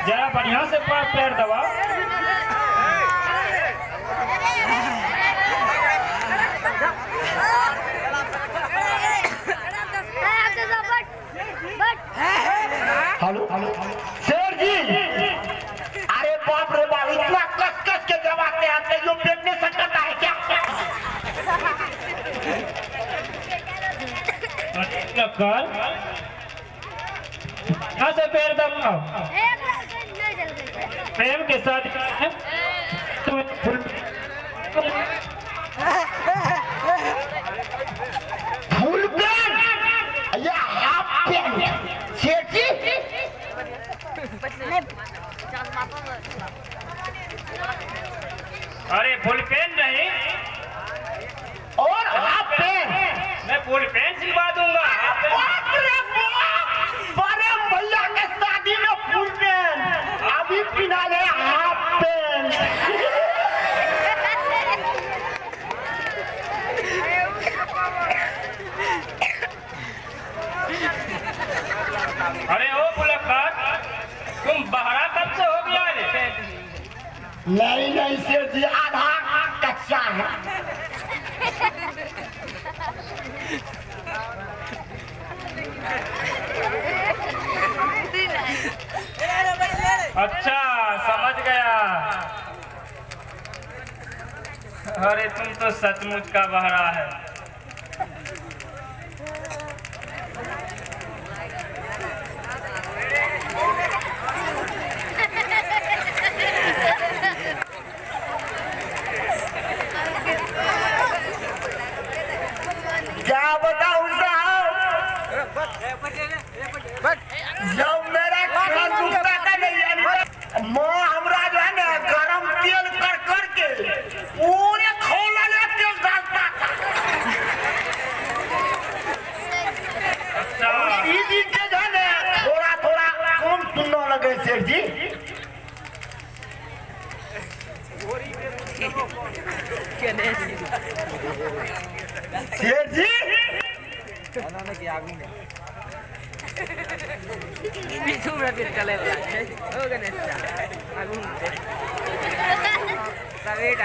जरा बढ़िया से पैर दबा। हेलो सर जी, अरे बाप रे बाप, इतना कस कस के जवाब आते हैं, पेट में सकता है क्या? कल यहाँ से पैर दबाओ प्रेम के साथ। फुल पैंट या हाफ पैंट सेठ जी? अरे फुल पैंट नहीं और हाफ पैंट। मैं फुल पैंट सिलवा दूंगा। बड़े भैया के शादी में फुल पैंट, अभी पिना ले हाफ पैंट। अरे ओ बुलक्कड़, तुम बहरा कब से हो गया रे? नहीं सेठ जी, आधा कच्चा है। अच्छा समझ गया। अरे तुम तो सचमुच का बहरा है। क्या बताऊं साहब, जब मेरा कान दुखता था नहीं, माँ हमरा जो है ना गरम तेल कर करके पूरे खौला ले तेल डालता था। इसी के जो है ना थोड़ा थोड़ा कम सुनने लगे सेठ जी। सेठ जी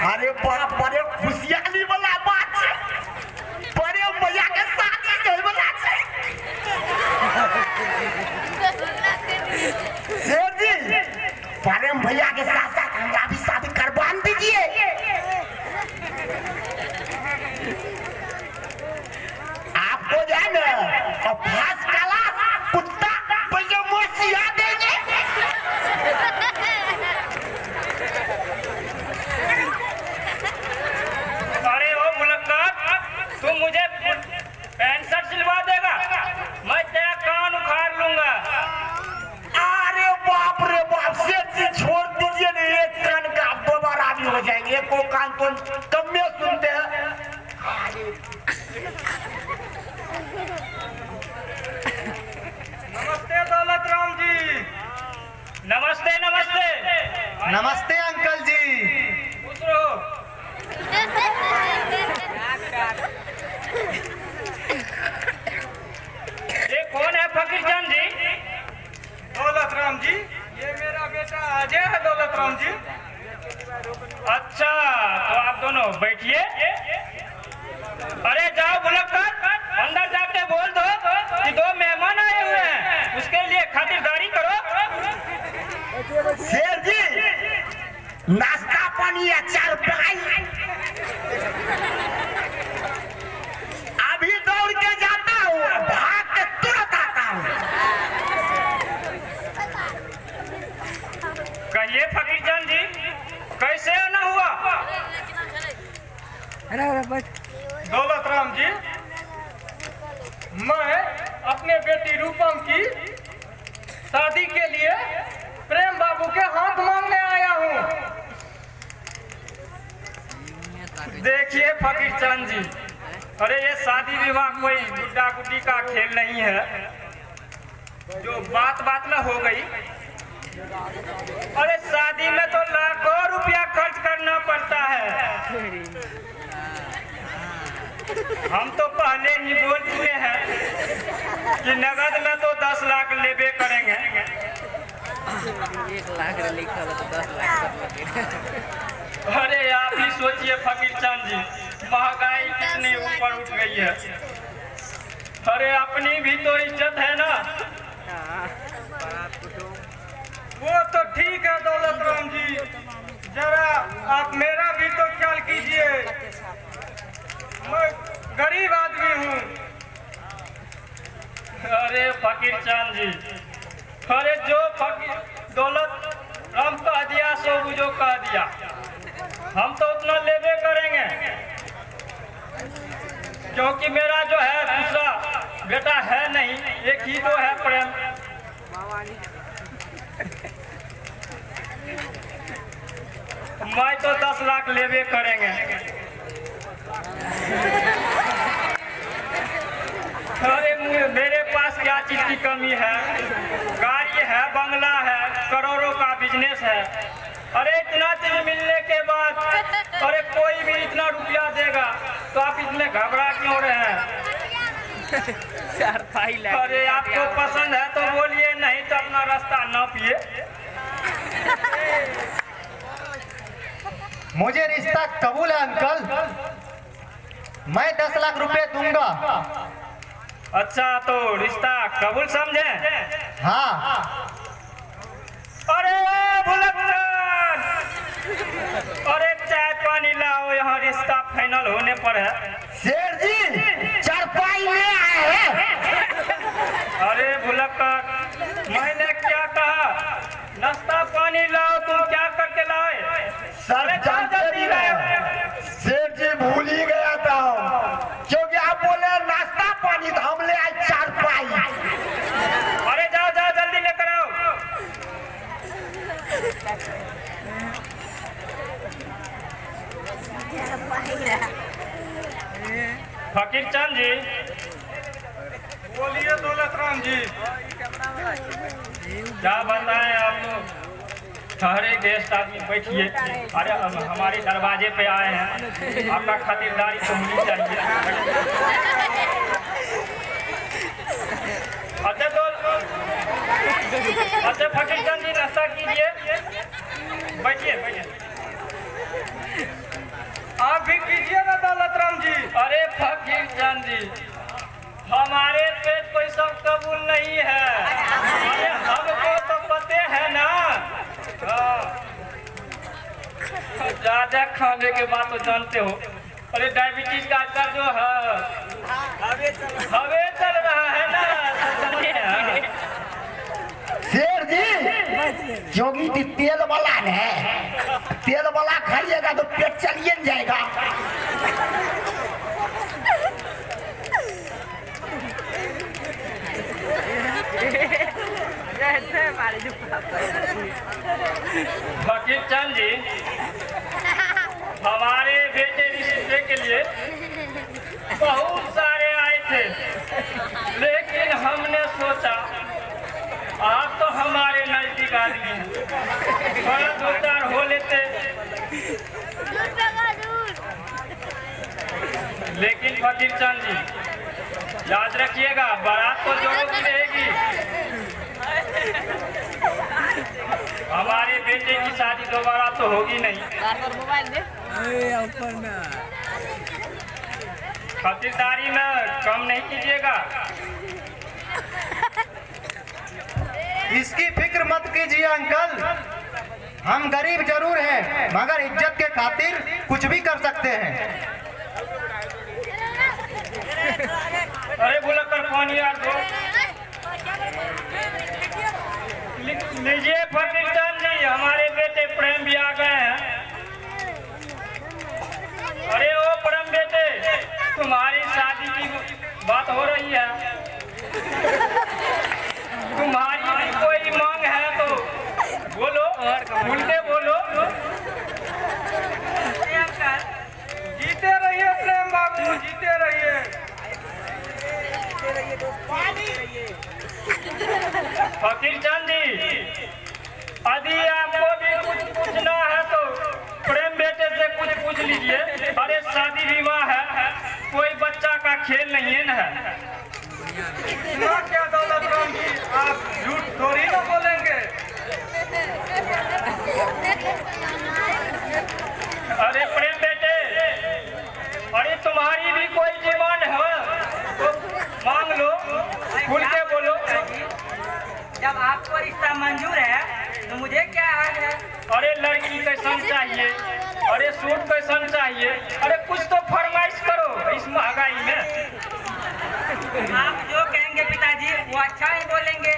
अरे बड़े खुशियाली वाला बात है, बड़े भैया के शादी होय वाला है। सेठ जी, बड़े भैया के साथ साथ हमरा भी शादी करवा दीजिए। आपको जो है ना फांस काला कुत्ता पैसे मोसिया देंगे। अरे ओ बुलक्कड़, तुम मुझे पैंट शर्ट सिलवा देगा, मैं तेरा कान उखाड़ लूंगा। अरे बाप रे बाप, सेठ जी छोड़ दीजिए ना, एक कान का दोबारा भी हो जाएंगे, एक को कान तो कम में सुनते हैं। नमस्ते दौलत राम जी। नमस्ते नमस्ते नमस्ते अंकल जी। खुश रहो। ये कौन है फकीर चंद जी? दौलत राम जी, ये मेरा बेटा अजय है। दौलत राम जी, अच्छा तो आप दोनों बैठिए। अरे जाओ बुलक्कड़, अंदर जाके बोल दो कि दो मेहमान आए हुए हैं, उसके लिए खातिरदारी करो। शेर जी, नाश्ता पानी अचार पाई अभी दौड़ के जाता हूँ, भाग के तुरंत आता हूँ। कहिए फकीर चंद जी, कैसे आना हुआ? दौलत राम जी, मैं अपने बेटी रूपम की शादी के लिए प्रेम बाबू के हाथ मांगने आया हूँ। देखिए फकीर चंद जी, अरे ये शादी विवाह कोई गुड्डा गुड्डी का खेल नहीं है, जो बात बात में हो गई अरे शादी में तो लाखों रुपया खर्च करना पड़ता है। हम तो पहले ही बोल चुके हैं कि नगद में तो 10 लाख लेबे करेंगे। 1 लाख लिखा तो 10 लाख। अरे आप ही सोचिए फकीर चंद जी, महंगाई कितनी ऊपर उठ गई है। अरे अपनी भी तो इज्जत है ना। वो तो ठीक है दौलत राम जी, जरा आप मेरा भी तो ख्याल कीजिए। मैं गरीब आदमी हूँ। अरे फकीर चंद जी, अरे जो फकीर दौलत राम कह दिया सो जो कह दिया, हम तो उतना लेबे करेंगे। क्योंकि मेरा जो है दूसरा बेटा है नहीं, एक ही तो है प्रेम। मैं तो 10 लाख लेबे करेंगे। अरे मेरे पास क्या चीज की कमी है? गाड़ी है, बंगला है, करोड़ों का बिजनेस है। अरे इतना चीज मिलने के बाद अरे कोई भी इतना रुपया देगा तो आप इतने घबरा क्यों रहे हैं? अरे आपको पसंद है तो बोलिए, नहीं तो अपना रास्ता न पिए। मुझे रिश्ता कबूल है अंकल, मैं 10 लाख रुपए दूंगा। अच्छा तो रिश्ता कबूल समझे? हाँ। अरे भुलक्कड़, अरे चाय पानी लाओ, यहाँ रिश्ता फाइनल होने पर है। शेर जी चारपाई ले आए हैं। अरे भुलक्कड़, मैंने क्या कहा? नाश्ता पानी लाओ। तुम क्या करके लाए? सर जानते भी नहीं, शेर जी भूल ही गया था क्योंकि आप बोले नाश्ता पानी तो हम ले आए चारपाई। अरे जाओ जाओ जल्दी लेकर आओ। फकीर चंद जी, बोलिए दौलत राम जी। क्या बताएं आप तो। अरे गेस्ट आदमी बैठिए। अरे हमारे दरवाजे पे आए हैं, आपका खातिरदारी तो होनी चाहिए। अच्छा फकीर चंद जी नाश्ता कीजिए, बैठिए बैठिए। आप भी कीजिए ना दौलत राम जी। अरे फकीर चंद जी, हमारे पेट कोई सब कबूल नहीं है। अरे हमको तो पते है ना। ज्यादा खाने के बाद तो जानते हो, अरे डायबिटीज का आजकल जो है हवे चल रहा है ना। शेर जी क्योंकि तेल वाला है, तेल वाला खाइएगा तो पेट चलिए न जाएगा। फकीर चंद जी, हमारे बेटे रिश्ते के लिए बहुत सारे आए थे, लेकिन हमने सोचा आप तो हमारे नजदीक आदमी हैं, थोड़ा 2-4 हो लेते। लेकिन फकीर चंद जी याद रखिएगा, बारात तो जरूर रहेगी। हमारे बेटे की शादी दोबारा तो होगी नहीं। खातिरदारी में कम नहीं कीजिएगा। इसकी फिक्र मत कीजिए अंकल, हम गरीब जरूर हैं मगर इज्जत के खातिर कुछ भी कर सकते हैं। अरे भुलक्कड़ पानी यार दो। लीजिए फकीर चंद जी, हमारे बेटे प्रेम भी आ गए हैं। अरे ओ प्रेम बेटे, तुम्हारी शादी की बात हो रही है। तुम्हारी भी कोई मांग है तो बोलो, खुल के बोलो। जीते रहिए प्रेम बाबू, जीते रहिए। फकीर चंद जी, यदि आपको भी कुछ पूछना है तो प्रेम बेटे से कुछ पूछ लीजिए। अरे शादी विवाह है, कोई बच्चा का खेल नहीं है ना। इतना क्या दौलत राम जी, आप झूठ थोड़ी ना बोलेंगे। अरे प्रेम बेटे, अरे तुम्हारी भी कोई डिमांड है तो मांग लो, खुल के बोलो। जब आपको रिश्ता मंजूर है तो मुझे क्या हक है? अरे लड़की कैसन चाहिए, अरे सूट कैसन चाहिए, अरे कुछ तो फरमाइश करो इस महंगाई में। आप जो कहेंगे पिताजी वो अच्छा ही बोलेंगे।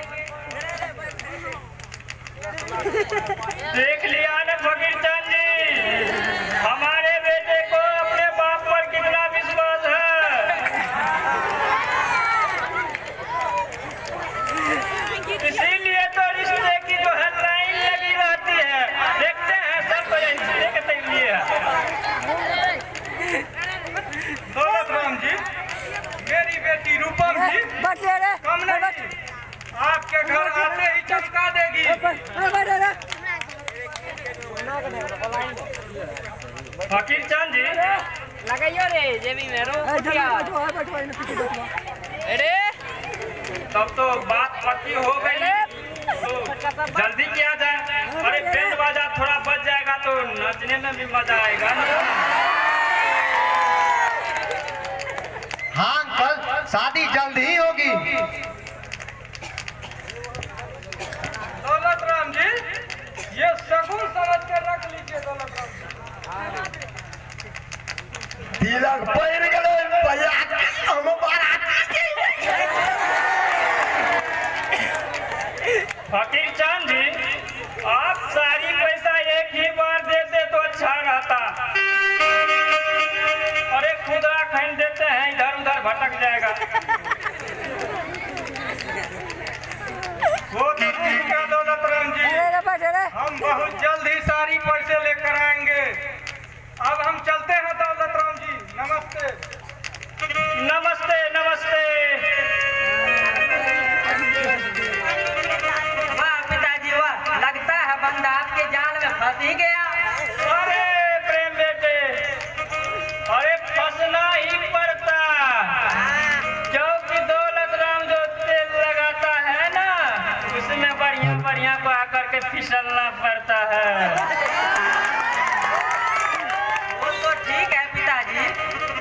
देख लिया ना फकीर चंद जी, हमारे बेटे को अपने बाप पर कितना विश्वास है। इसीलिए तो रिश्ते की जो है लाइन लगी रहती है। देखते हैं सब तो रिश्ते के लिए है। दौलत राम जी, मेरी बेटी रूपम जी कम नहीं, आपके घर आते ही चमका देगी। फकीर चंद जी, लगाइयो रे जेबी में रो अरे तब तो बात पक्की हो गई, तो जल्दी किया जाए। अरे बैंड बाजा थोड़ा बच जाएगा तो नाचने में भी मजा आएगा ना। हाँ अंकल, शादी जल्द ही होगी। दौलत राम जी, ये शगुन समझ के रख लीजिए। दौलत राम जी, तिलक पैर गेलो भैया, हम बाराती फकीर चंद जी, आप सारी पैसा एक ही बार देते तो अच्छा रहता। अरे खुदरा खरीद देते हैं, इधर उधर भटक जाएगा। वो तो ठीक है दौलत राम जी, हम बहुत जल्द ही सारी पैसे लेकर आएंगे। अब हम चलते हैं दौलत राम जी, नमस्ते। नमस्ते नमस्ते। वाह पिताजी वाह, लगता है बंदा आपके जाल में फंस ही गया। अरे प्रेम बेटे, अरे फंसना ही पड़ता, क्योंकि दौलत राम जो तेल लगाता है ना, उसमें बढ़िया बढ़िया को आकर के फिसलना पड़ता है। वो तो ठीक है पिताजी,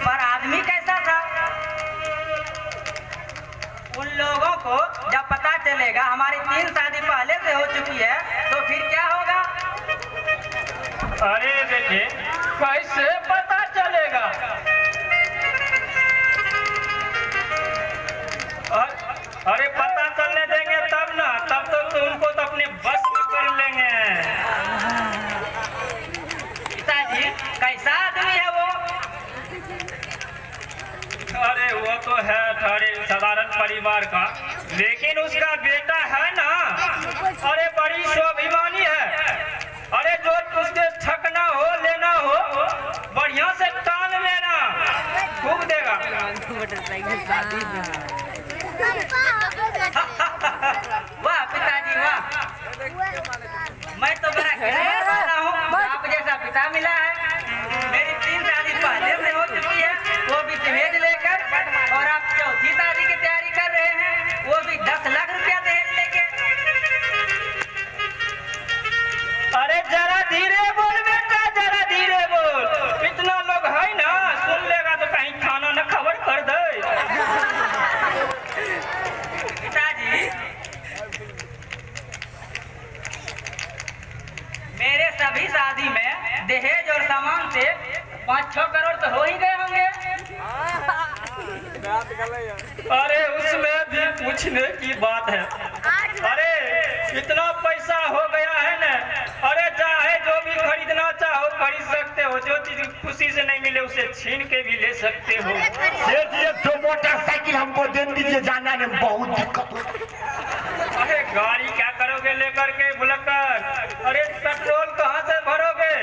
पर आदमी कैसा था? उन लोगों को जब पता चलेगा हमारी 3 शादी पहले से हो चुकी है तो फिर क्या होगा? अरे बेटे, कैसे पता चलेगा? अरे पता चलने देंगे तब ना, तब तो उनको तो अपने बस में कर लेंगे। पिताजी कैसा आदमी है वो? अरे वो तो है थोड़े साधारण परिवार का, लेकिन उसका बेटा है ना, अरे बड़ी स्वाभिमानी है। अरे जो उसके छकना हो लेना हो, बढ़िया से टांग लेना, खूब देगा। वाह पिताजी वाह, मैं तो बड़ा किस्मत वाला हूँ, आप जैसा पिता मिला है। मेरी 3 शादी पहले से हो चुकी है, वो भी दहेज लेकर, और आप 4थी शादी की तैयारी कर रहे हैं, वो भी 10 लाख रुपया दहेज लेके। अरे जरा धीरे बोल बेटा, जरा धीरे बोल। इतना लोग है ना, सुन लेगा तो कहीं खाना न खबर कर दे। पिताजी, मेरे सभी शादी में दहेज और सामान से 5-6 करोड़ तो हो ही गए होंगे। अरे उसमें भी पूछने की बात है। अरे इतना पैसा हो गया है ना, अरे चाहे जो भी खरीदना चाहो खरीद सकते हो, जो चीज खुशी से नहीं मिले उसे छीन के भी ले सकते हो। सेठ जी, जो मोटरसाइकिल हमको दे दीजिए, जाना में बहुत दिक्कत हो। अरे गाड़ी क्या करोगे लेकर के बुलक्कर? अरे पेट्रोल कहाँ से भरोगे?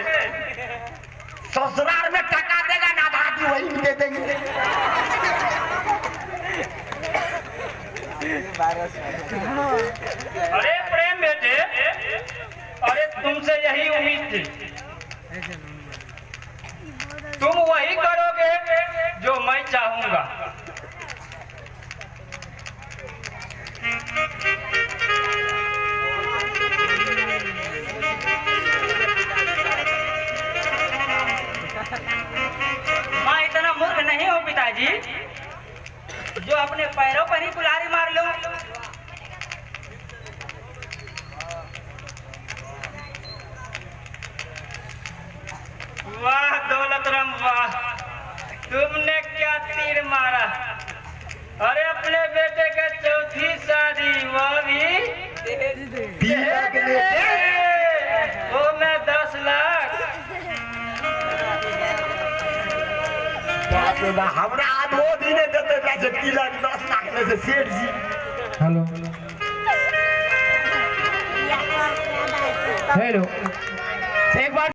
ससुराल में टका देगा ना, भाभी वही में दे देंगे। अरे प्रेम बेटे, तुमसे यही उम्मीद थी। तुम वही करोगे जो मैं चाहूंगा। मैं इतना मूर्ख नहीं हूँ पिताजी जो अपने पैरों पर ही कुल्हाड़ी मार लूं। वाह दौलतराम वाह, तुमने क्या तीर मारा। अरे अपने बेटे का चौथी शादी, वो भी वो मैं 10 लाख। हमरा आधो दिन देते पैसे तिलक 10 लाख में से सेठ जी। हेलो हेलो, एक बार